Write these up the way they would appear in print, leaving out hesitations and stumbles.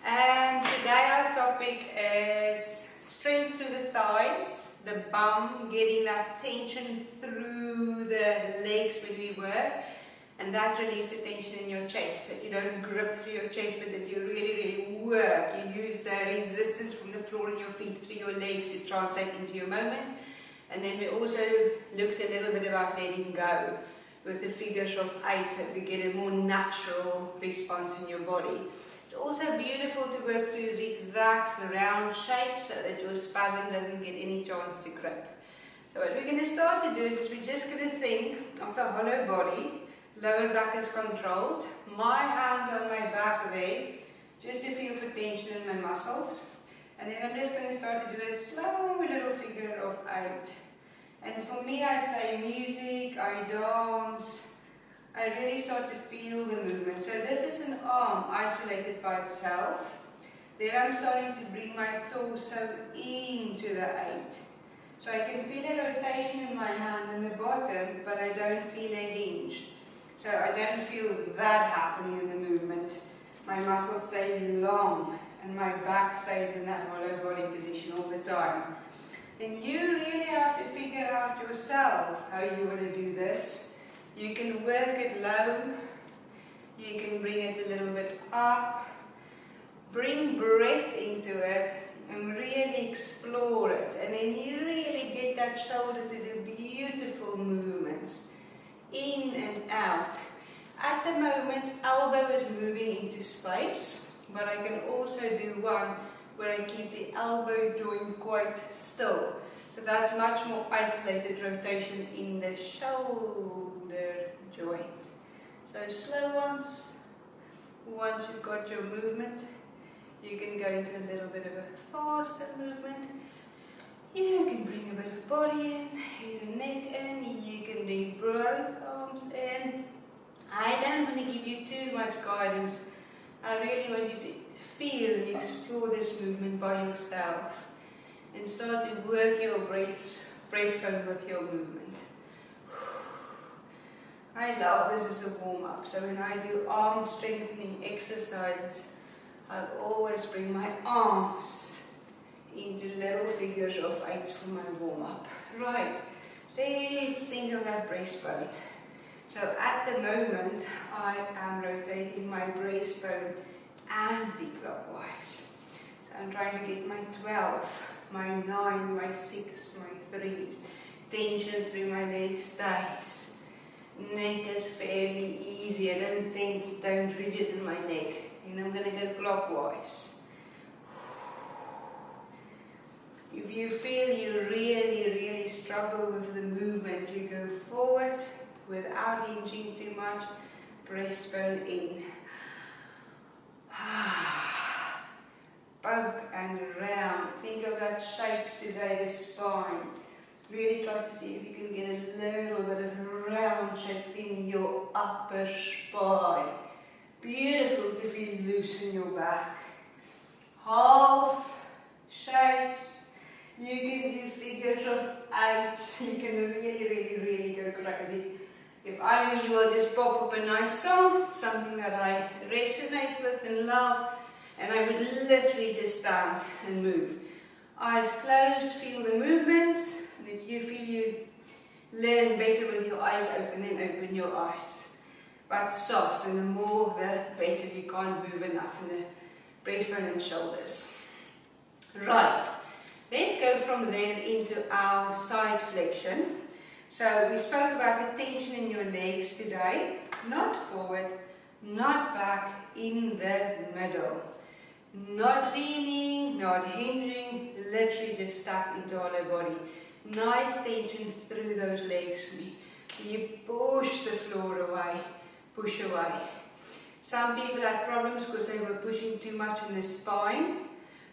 And today our topic is strength through the thighs, the bum, getting that tension through the legs when we work, and that relieves the tension in your chest, so you don't grip through your chest but that you really work. You use the resistance from the floor in your feet through your legs to translate into your movement. And then we also looked a little bit about letting go with the figures of 8, so we get a more natural response in your body. It's also beautiful to work through zigzags, the round shapes, so that your spasm doesn't get any chance to grip. So what we're going to start to do is we're just going to think of the hollow body, lower back is controlled, my hands on my back there, just to feel for tension in my muscles. And then I'm just going to start to do a slow little figure of 8. And for me, I play music, I dance, I really start to feel the movement. So this is an arm isolated by itself. Then I'm starting to bring my torso into the 8. So I can feel a rotation in my hand in the bottom, but I don't feel a hinge. So I don't feel that happening in the movement. My muscles stay long and my back stays in that hollow body position all the time. And you really have to figure out yourself how you want to do this. You can work it low, you can bring it a little bit up, bring breath into it and really explore it. And then you really get that shoulder to do beautiful movements in and out. At the moment, elbow is moving into space, but I can also do one where I keep the elbow joint quite still. So that's much more isolated rotation in the shoulder joint. So slow ones. Once you've got your movement, you can go into a little bit of a faster movement. You can bring a bit of body in, your neck in, you can bring both arms in. I don't want to give you too much guidance. I really want you to feel and explore this movement by yourself and start to work your breastbone with your movement. I love this as a warm-up. So when I do arm strengthening exercises, I'll always bring my arms into little figures of 8s for my warm-up. Right, let's think of that breastbone. So at the moment, I am rotating my breastbone anti-clockwise. So I'm trying to get my 12, my 9, my 6, my 3s. Tension through my leg stays. Neck is fairly easy. I don't tense, don't rigid in my neck. And I'm going to go clockwise. If you feel you really struggle with the movement, you go forward without hinging too much, breastbone in. Poke and round. Think of that shape today, the spine. Really try to see if you can get a little bit of a round shape in your upper spine. Beautiful to feel loose in your back. Half shapes. You can do figures of 8s. You can really go crazy. If I were you, I'll just pop up a nice song, something that I resonate with and love, and I would literally just stand and move. Eyes closed, feel the movements, and if you feel you learn better with your eyes open, then open your eyes. But soft, and the more the better. You can't move enough in the breastbone and shoulders. Right, let's go from there into our side flexion. So we spoke about the tension in your legs today, not forward, not back, in the middle. Not leaning, not hinging, literally just stuck into hollow body. Nice tension through those legs for me. You push the floor away, push away. Some people had problems because they were pushing too much in the spine.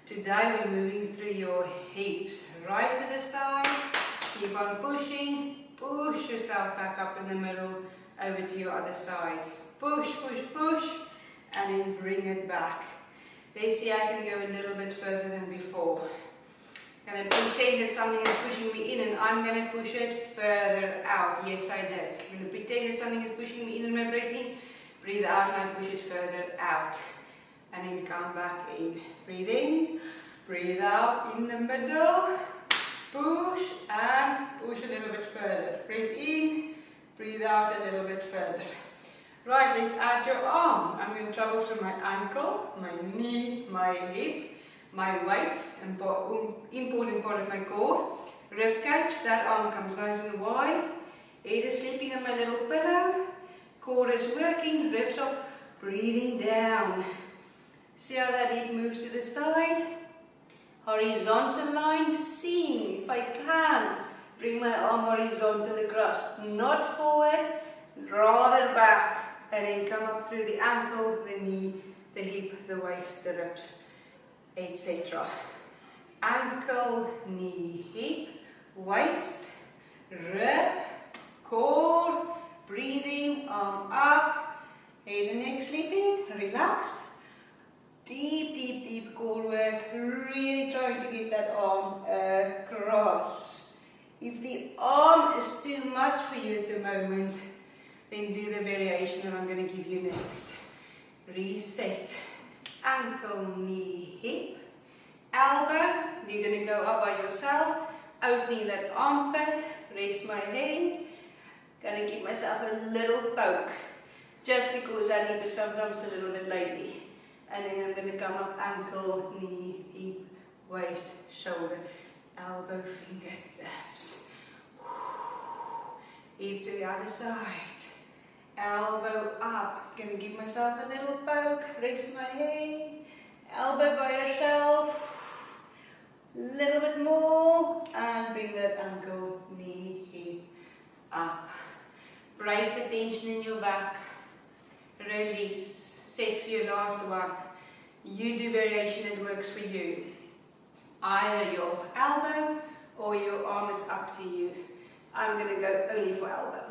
Today we're moving through your hips, right to the side, keep on pushing. Push yourself back up in the middle, over to your other side. Push, push, push, and then bring it back. Let's see, I can go a little bit further than before. I'm going to pretend that something is pushing me in, and I'm going to push it further out. Yes, I did. I'm going to pretend that something is pushing me in my breathing. Breathe out, and I push it further out. and then come back in. Breathe in, breathe out in the middle, push and push a little bit further. Breathe in, breathe out a little bit further. Right, let's add your arm. I'm going to travel through my ankle, my knee, my hip, my waist, and important part of my core. Rib cage, that arm comes nice and wide. Head is sleeping on my little pillow. Core is working, ribs up, breathing down. See how that hip moves to the side? Horizontal line, seeing if I can bring my arm horizontal across. Not forward, rather back. And then come up through the ankle, the knee, the hip, the waist, the ribs, etc. Ankle, knee, hip, waist, rib, core, breathing, arm up, head and neck sleeping, relaxed. Deep, deep, deep core work, really trying to get that arm across. If the arm is too much for you at the moment, then do the variation that I'm going to give you next. Reset. Ankle, knee, hip, elbow. You're going to go up by yourself, opening that armpit, rest my head. Going to give myself a little poke, just because that hip is sometimes a little bit lazy. And then I'm going to come up, ankle, knee, hip, waist, shoulder, elbow, fingertips. Hip to the other side. Elbow up. Going to give myself a little poke, rest my head. Elbow by yourself. Little bit more. And bring that ankle, knee, hip up. Break the tension in your back. Release. Set for your last one. You do variation that works for you. Either your elbow or your arm, it's up to you. I'm going to go only for elbow.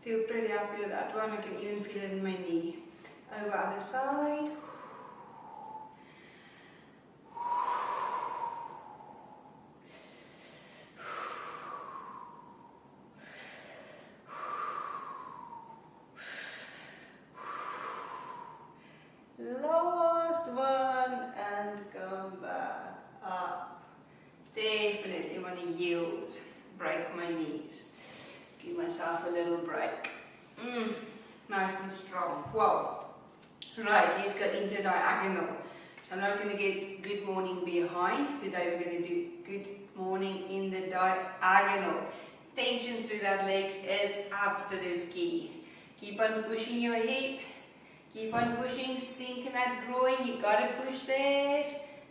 Feel pretty happy with that one. I can even feel it in my knee. Over other side. Last one and come back up. Definitely want to yield, break my knees. Give myself a little break. Nice and strong. Whoa. Right, let's go into diagonal. So I'm not going to get good morning behind. Today we're going to do good morning in the diagonal. Tension through that legs is absolute key. Keep on pushing your hip. Keep on pushing, sink in that groin. You got to push there.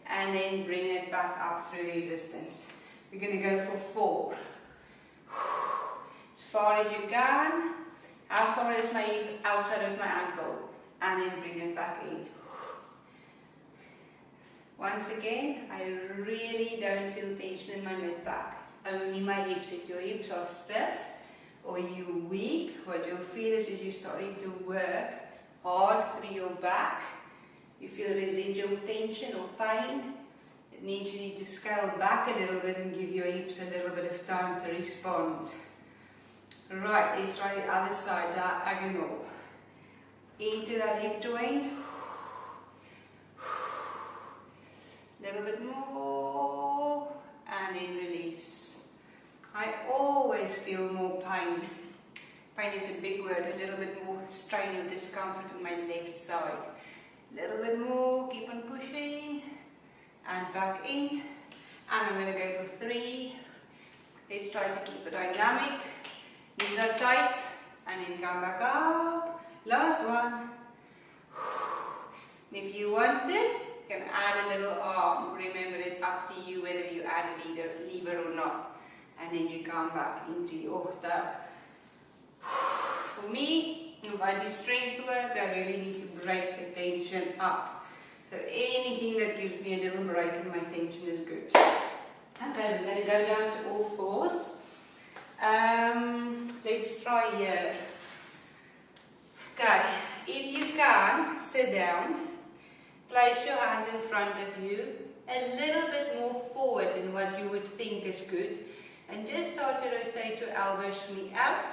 And then bring it back up through resistance. We're going to go for 4. As far as you can. How far is my hip outside of my ankle? And then bring it back in. Once again, I really don't feel tension in my mid-back. Only my hips. If your hips are stiff or you're weak, what you'll feel is you're starting to work hard through your back. You feel residual tension or pain. It means you need to scale back a little bit and give your hips a little bit of time to respond. Right, let's try the other side, diagonal. Into that hip joint. Little bit more. And then release. I always feel more pain. Pain is a big word. A little bit more strain or discomfort on my left side. Little bit more. Keep on pushing. And back in. And I'm going to go for 3. Let's try to keep it dynamic. Knees are tight, and then come back up. Last one. If you want to, you can add a little arm. Remember, it's up to you whether you add a lever or not. And then you come back into your tap. For me, if I do strength work, I really need to break the tension up. So anything that gives me a little break in my tension is good. Okay, we're going to go down to all 4s. Let's try here. Okay, if you can, sit down. Place your hands in front of you, a little bit more forward than what you would think is good, and just start to rotate your elbows from the out,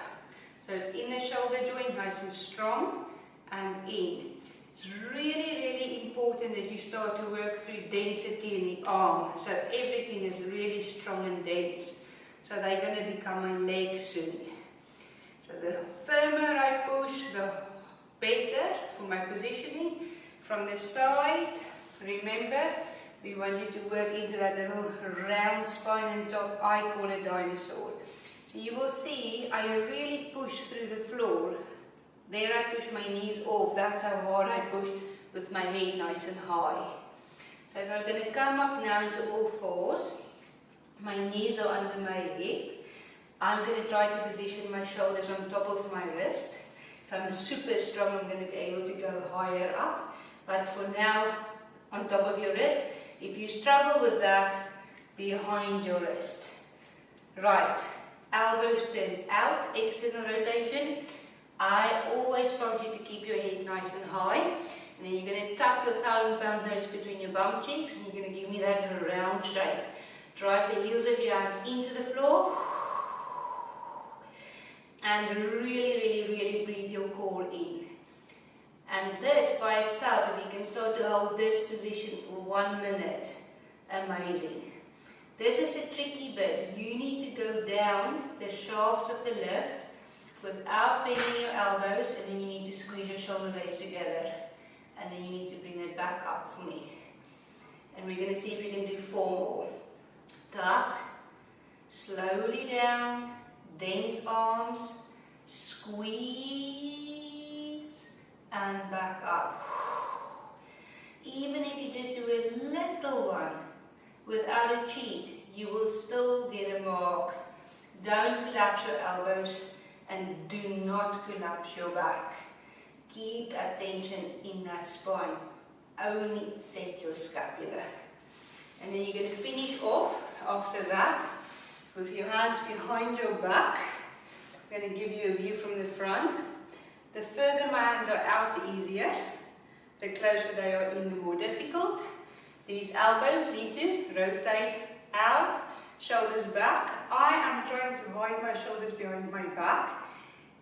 so it's in the shoulder joint, nice and strong, and in. It's really, really important that you start to work through density in the arm, so everything is really strong and dense, so they're going to become my legs soon. So the firmer I push, the better for my positioning. From the side, remember, we want you to work into that little round spine and top. I call it dinosaur. So you will see I really push through the floor. There I push my knees off. That's how hard I push with my head nice and high. So if I'm going to come up now into all fours, my knees are under my hip. I'm going to try to position my shoulders on top of my wrist. If I'm super strong, I'm going to be able to go higher up. But for now, on top of your wrist. If you struggle with that, behind your wrist. Right, elbows turn out, external rotation. I always prompt you to keep your head nice and high. And then you're going to tuck your 1,000-pound nose between your bum cheeks, and you're going to give me that round shape. Drive the heels of your hands into the floor. And really, really, really breathe your core in. And this by itself, if you can start to hold this position for 1 minute, amazing. This is a tricky bit. You need to go down the shaft of the lift without bending your elbows, and then you need to squeeze your shoulder blades together. And then you need to bring it back up for me. And we're going to see if we can do 4 more. Tuck, slowly down, dense arms, squeeze, and back up. Even if you just do a little one without a cheat, you will still get a mark. Don't collapse your elbows and do not collapse your back. Keep that tension in that spine. Only set your scapula. And then you're going to finish off after that with your hands behind your back. I'm going to give you a view from the front. The further my hands are out, the easier. The closer they are in, the more difficult. These elbows need to rotate out, shoulders back. I am trying to hide my shoulders behind my back.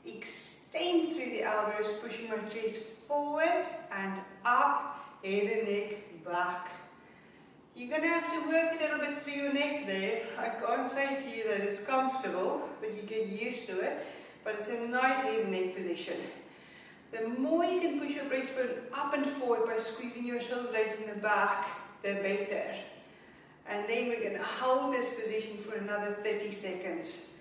Extend through the elbows, pushing my chest forward and up, head and neck back. You're going to have to work a little bit through your neck there. I can't say to you that it's comfortable, but you get used to it. But it's a nice head and neck position. The more you can push your breastbone up and forward by squeezing your shoulder blades in the back, the better. And then we're going to hold this position for another 30 seconds.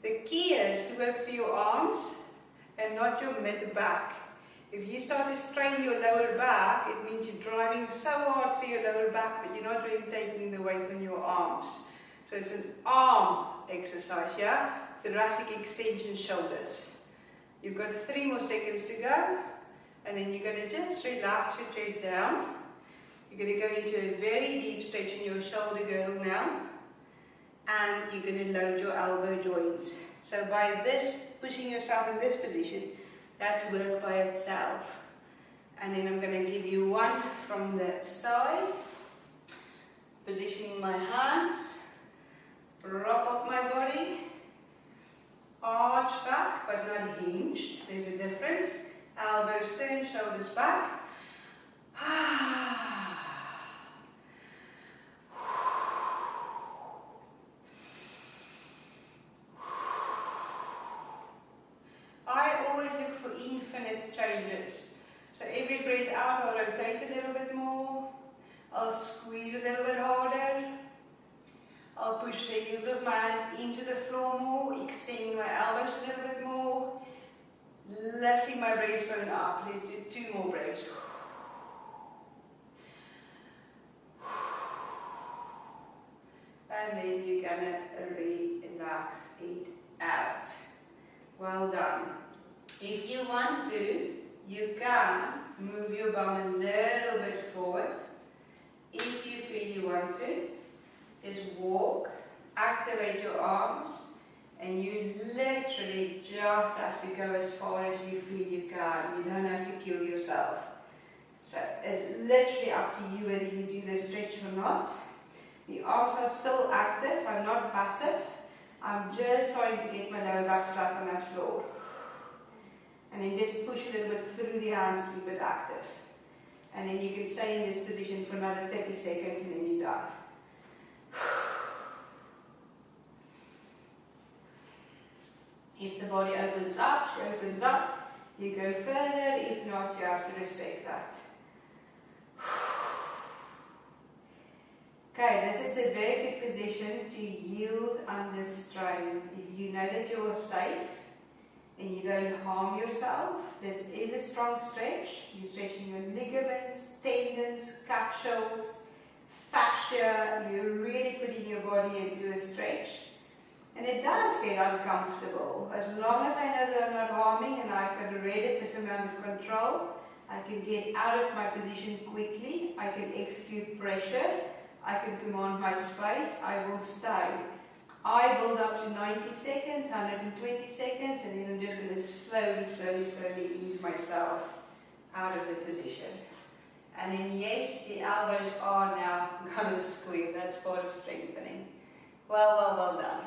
The key is to work through your arms and not your mid-back. If you start to strain your lower back, it means you're driving so hard through your lower back, but you're not really taking the weight on your arms. So it's an arm exercise, yeah? Thoracic extension, shoulders. You've got 3 more seconds to go, and then you're going to just relax your chest down. You're going to go into a very deep stretch in your shoulder girdle now, and you're going to load your elbow joints. So by this, pushing yourself in this position, that's work by itself. And then I'm going to give you one from the side, positioning my hands, prop up my body, arch back but not hinged. There's a difference. Elbows turn, shoulders back. I always look for infinite changes. So every breath out, I'll rotate a little bit more. I'll squeeze a little bit harder. I'll push the heels of my hand into the floor more, extending my elbows a little bit more, lifting my breastbone up. Let's do 2 more breaths. And then you're gonna relax it out. Well done. If you want to, you can move your bum a little bit forward. If you feel you want to, just walk, activate your arms, And you literally just have to go as far as you feel you can. You don't have to kill yourself. So it's literally up to you whether you do this stretch or not. The arms are still active, I'm not passive. I'm just trying to get my lower back flat on that floor. And then just push a little bit through the hands, keep it active. And then you can stay in this position for another 30 seconds and then you're done. If the body opens up, she opens up, you go further. If not, you have to respect that. Okay, this is a very good position to yield under strain. If you know that you are safe and you don't harm yourself, this is a strong stretch. You're stretching your ligaments, tendons, capsules, fascia. You're really putting your body into a stretch. And it does get uncomfortable. As long as I know that I'm not harming and I've got a relative amount of control, I can get out of my position quickly. I can execute pressure. I can command my space. I will stay. I build up to 90 seconds, 120 seconds, and then I'm just going to slowly ease myself out of the position. And then yes, the elbows are now going to squeal. That's part of strengthening. Well done.